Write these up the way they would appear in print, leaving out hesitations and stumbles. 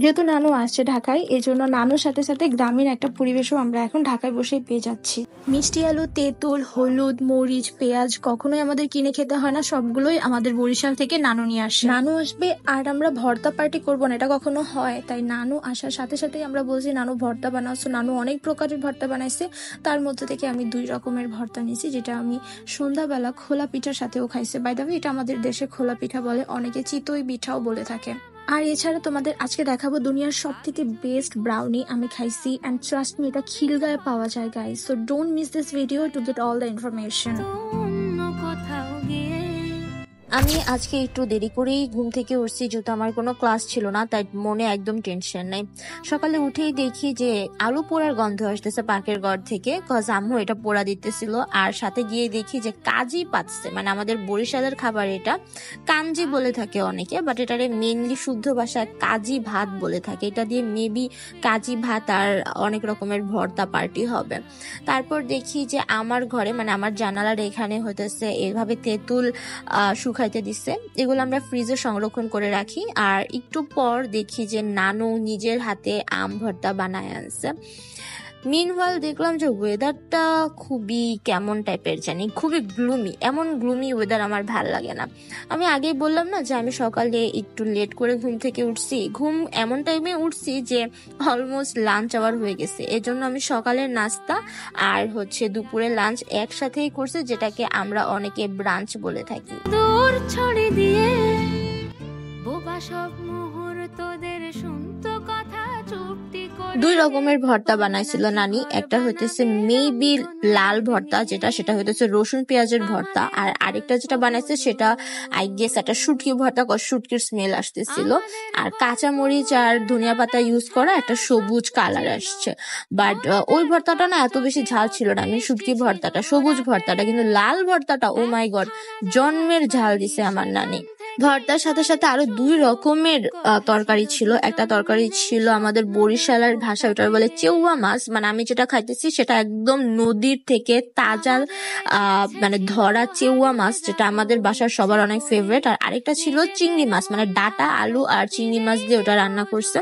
যেহেতু নানু আসছে ঢাকায়, এই জন্য নানুর সাথে সাথে গ্রামীণ একটা পরিবেশও আমরা এখন ঢাকায় বসেই পেয়ে যাচ্ছি। মিষ্টি আলু, তেঁতুল, হলুদ, মরিচ, পেঁয়াজ কখনোই আমাদের কিনে খেতে হয় না, সবগুলোই আমাদের বরিশাল থেকে নানু নিয়ে আসে। নানু আসবে আর আমরা ভর্তা পার্টি করবো না, এটা কখনো হয়? তাই নানু আসার সাথে সাথেই আমরা বলছি নানু ভর্তা বানাচ্ছো। নানু অনেক প্রকারের ভর্তা বানাইছে, তার মধ্যে থেকে আমি 2 রকমের ভর্তা নিয়েছি, যেটা আমি সন্ধ্যাবেলা খোলা পিঠার সাথেও খাইছে। বাই দ্য ওয়ে, এটা আমাদের দেশে খোলা পিঠা বলে, অনেকে চিতই পিঠাও বলে থাকে। আর এছাড়া তোমাদের আজকে দেখাবো দুনিয়ার সব থেকে বেস্ট ব্রাউনি আমি খাইছি, অ্যান্ড ট্রাস্ট মি, এটা খিলগাঁয়ে পাওয়া যায় guys. So don't miss this video to get all the information. আমি আজকে একটু দেরি করেই ঘুম থেকে উঠছি, যেহেতু আমার কোনো ক্লাস ছিল না, তাই মনে একদম টেনশন নাই। সকালে উঠেই দেখি যে আলু পোড়ার গন্ধ আসতেছে পাকের ঘর থেকে, কজ আম্মু এটা পোড়া দিতেছিল। আর সাথে গিয়ে দেখি যে কাজি পাচ্ছে, মানে আমাদের বরিশালের খাবার এটা, কাঞ্জি বলে থাকে অনেকে, বাট এটারে মেনলি শুদ্ধ ভাষায় কাজি ভাত বলে থাকে। এটা দিয়ে মেবি কাজি ভাত আর অনেক রকমের ভর্তা পার্টি হবে। তারপর দেখি যে আমার ঘরে, মানে আমার জানালার এখানে হইতেছে এভাবে তেঁতুল শুকাইতে দিচ্ছে, এগুলো আমরা ফ্রিজে সংরক্ষণ করে রাখি। আর একটু পর দেখি যে নানু নিজের হাতে আম ভর্তা বানায় আনছে। মিনওয়াইল দেখলাম যে ওয়েদারটা খুবই কেমন টাইপের জানি, খুবই গ্লুমি। এমন গ্লুমি ওয়েদার আমার ভাল লাগে না। আমি আগেই বললাম না যে আমি সকালে একটু লেট করে ঘুম থেকে উঠছি, ঘুম এমন টাইমে উঠছি যে অলমোস্ট লাঞ্চ আওয়ার হয়ে গেছে। এজন্য আমি সকালের নাস্তা আর দুপুরের লাঞ্চ একসাথেই করছি, যেটাকে আমরা অনেকে ব্রাঞ্চ বলে থাকি। দূর ছড়ি দিয়ে বোবা সব মুহূর্তদের শুনতো কথা চুপটি করে 2 রকমের ভর্তা বানাইছিল নানি। একটা হইতেছে মেবি লাল ভর্তা, সেটা হইতেছে রসুন পেঁয়াজের ভর্তা। আর আরেকটা যেটা বানাইছে সেটা আই গেস একটা শুটকি ভর্তা, শুটকির স্মেল আসতেছিল। আর কাঁচা মরিচ আর ধনিয়া পাতা ইউজ করা একটা সবুজ কালার আসছে। বাট ওই ভর্তাটা না এত বেশি ঝাল ছিল না। আমি শুটকি ভর্তাটা, সবুজ ভর্তাটা, কিন্তু লাল ভর্তাটা ও মাই গড, জন্মের ঝাল দিছে আমার নানি। ভর্তার সাথে সাথে আরো 2 রকমের তরকারি ছিল। একটা তরকারি ছিল আমাদের বরিশালের ভাষা ওটা বলে চেউয়া মাছ, মানে আমি যেটা খাইতেছি সেটা একদম নদীর থেকে তাজা মানে ধরা চেউয়া মাছ, যেটা আমাদের বাসার সবার অনেক ফেভারিট। আর আরেকটা ছিল চিংড়ি মাছ, মানে ডাটা আলু আর চিংড়ি মাছ দিয়ে ওটা রান্না করছে।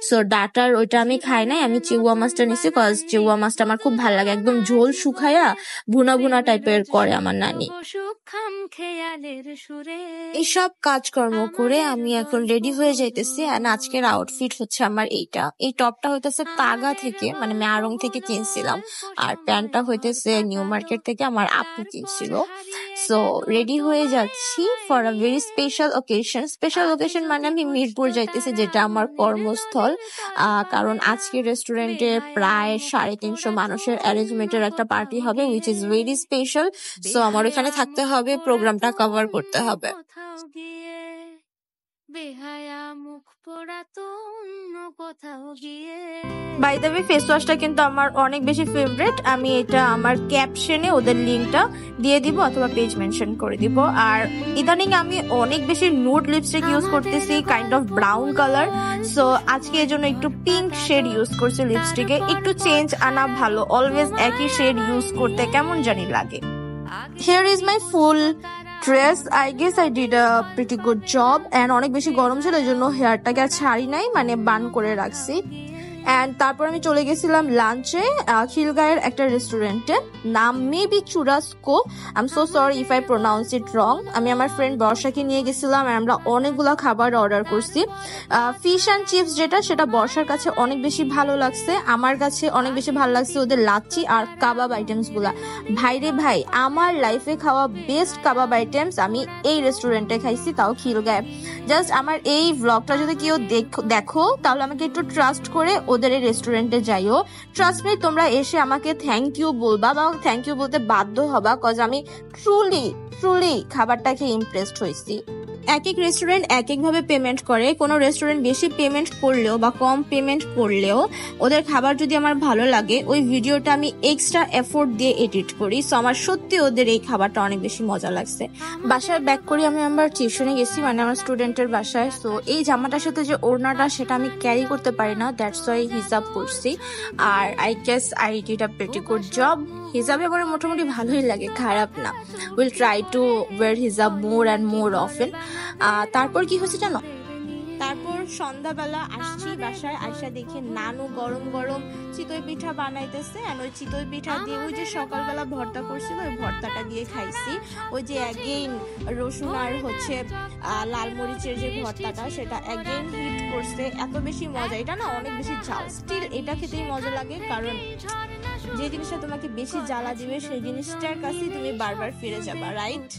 সো ডাটার ওইটা আমি খাই নাই, আমি চেউয়া মাছটা নিছি, কজ চেউয়া মাছটা আমার খুব ভালো লাগে, একদম ঝোল শুকায়া ভুনা ভুনা টাইপের করে আমার নানি। এইসব কাজকর্ম করে আমি এখন রেডি হয়ে যাইতেছি। আর আজকের আউটফিট হচ্ছে আমার এইটা। এই টপটা হইতেছে তাগা থেকে, মানে ম্যারং থেকে কিনছিলাম। আর প্যান্টটা হইতেছে নিউ মার্কেট থেকে আমার আপু কিনছিল। সো রেডি হয়ে যাচ্ছি for a very special occasion. Special occasion মানে আমি মিরপুর যাইতেছি, যেটা আমার কর্মস্থল। কারণ আজকে রেস্টুরেন্টে প্রায় 350 মানুষের অ্যারেঞ্জমেন্টের একটা পার্টি হবে, which is very special. So আমার এখানে থাকতে হবে, প্রোগ্রামটা কভার করতে হবে। বাই দ্য ওয়ে, ফেস ওয়াশটা কিন্তু আমার অনেক বেশি ফেভারিট। আমি এটা আমার ক্যাপশনে ওদের লিঙ্কটা দিয়ে দিব অথবা পেজ মেনশন করে দিব। আর ইদানিং আমি অনেক বেশি নুড লিপস্টিক ইউজ করতেছি, kind of brown colour. So আজকে এর জন্য একটু পিঙ্ক শেড ইউজ করছি লিপস্টিকে। একটু চেঞ্জ আনা ভালো, অলওয়েজ একই শেড ইউজ করতে কেমন জানি লাগে। Here is my full dress. I guess I did a pretty good job. And অনেক বেশি গরম ছিল, এই জন্য হেয়ারটাকে আর ছাড়ি নাই, মানে বান করে রাখছি। অ্যান্ড তারপর আমি চলে গেছিলাম লাঞ্চে খিলগাঁয়ের একটা রেস্টুরেন্টে, নাম maybe Churrasco. I am so sorry if I pronounce it wrong. আমি আমার ফ্রেন্ড বর্ষাকে নিয়ে গেছিলাম, আমরা অনেকগুলো খাবার অর্ডার করছি। ফিশ অ্যান্ড চিপস সেটা বর্ষার কাছে অনেক বেশি ভালো লাগছে, আমার কাছে অনেক বেশি ভালো লাগছে ওদের লাচ্ছি আর কাবাব আইটেমস গুলা। ভাইরে ভাই, আমার লাইফে খাওয়া বেস্ট কাবাব আইটেমস আমি এই রেস্টুরেন্টে খাইছি, তাও খিলগাঁয়ে। জাস্ট আমার এই ভ্লগটা যদি কেউ দেখো তাহলে আমাকে একটু ট্রাস্ট করে ওদের এই রেস্টুরেন্টে যাইও। ট্রাস্ট মি, তোমরা এসে আমাকে থ্যাংক ইউ বলবা বা থ্যাংক ইউ বলতে বাধ্য হবা, কজ আমি ট্রুলি খাবারটাকে ইমপ্রেসড হয়েছি। এক এক রেস্টুরেন্ট এক এক ভাবে পেমেন্ট করে। কোনো রেস্টুরেন্ট বেশি পেমেন্ট করলেও বা কম পেমেন্ট করলেও ওদের খাবার যদি আমার ভালো লাগে, ওই ভিডিওটা আমি এক্সট্রা এফোর্ট দিয়ে এডিট করি। সো আমার সত্যি ওদের এই খাবারটা অনেক বেশি মজা লাগছে। বাসায় ব্যাক করি আমি আমার টিউশনে গেছি, মানে আমার স্টুডেন্টের বাসায়। সো এই জামাটার সাথে যে ওড়নাটা সেটা আমি ক্যারি করতে পারি না, দ্যাটস ওয়াই হিজাব পরছি। আর I guess I did a pretty good job. হিজাবে আমার মোটামুটি ভালোই লাগে, খারাপ না। উইল ট্রাই টু ওয়্যার হিজাব মোর অ্যান্ড মোর অফেন। তারপর কি হয়েছে জানো, তারপর সন্ধ্যাবেলা আসছি বাসায়, আয়সা দেখে নানু গরম গরম চিতই পিঠা বানাইতেছে। আর ওই চিতই পিঠা দিয়ে ওই যে সকালবেলা ভর্তা করছিল ওই ভর্তাটা দিয়ে খাইছি। ওই যে অ্যাগেইন রসুন আর হচ্ছে লাল মরিচের যে ভর্তাটা সেটা অ্যাগেইন হিট করছে, এত বেশি মজা। এটা না অনেক বেশি ঝাল, স্টিল এটা খেতেই মজা লাগে, কারণ যে জিনিসটা তোমাকে বেশি জ্বালা দিবে সেই জিনিসটার কাছেই তুমি বারবার ফিরে যাবা, রাইট?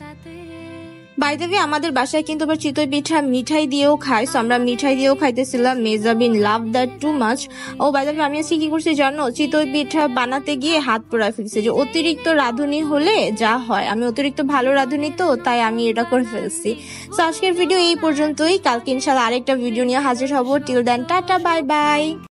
বাই দ্য ওয়ে, আমাদের বাসায় কিন্তু আবার চিতই পিঠা মিঠাই দিয়েও খায়, সো আমরা মিঠাই দিয়েও খাইতেছিলাম। Mehjabin love that too much. Oh by the way, আমি আজকে কি করছি জানো? চিতই পিঠা বানাতে গিয়ে হাত পোড়া ফেলছি। যে অতিরিক্ত রাঁধুনি হলে যা হয়, আমি অতিরিক্ত ভালো রাঁধুনি তো, তাই আমি এটা করে ফেলছি। সো আজকের ভিডিও এই পর্যন্তই, কালকে ইনশাআল্লাহ আরেকটা ভিডিও নিয়ে হাজির হব। Till then tata, bye by.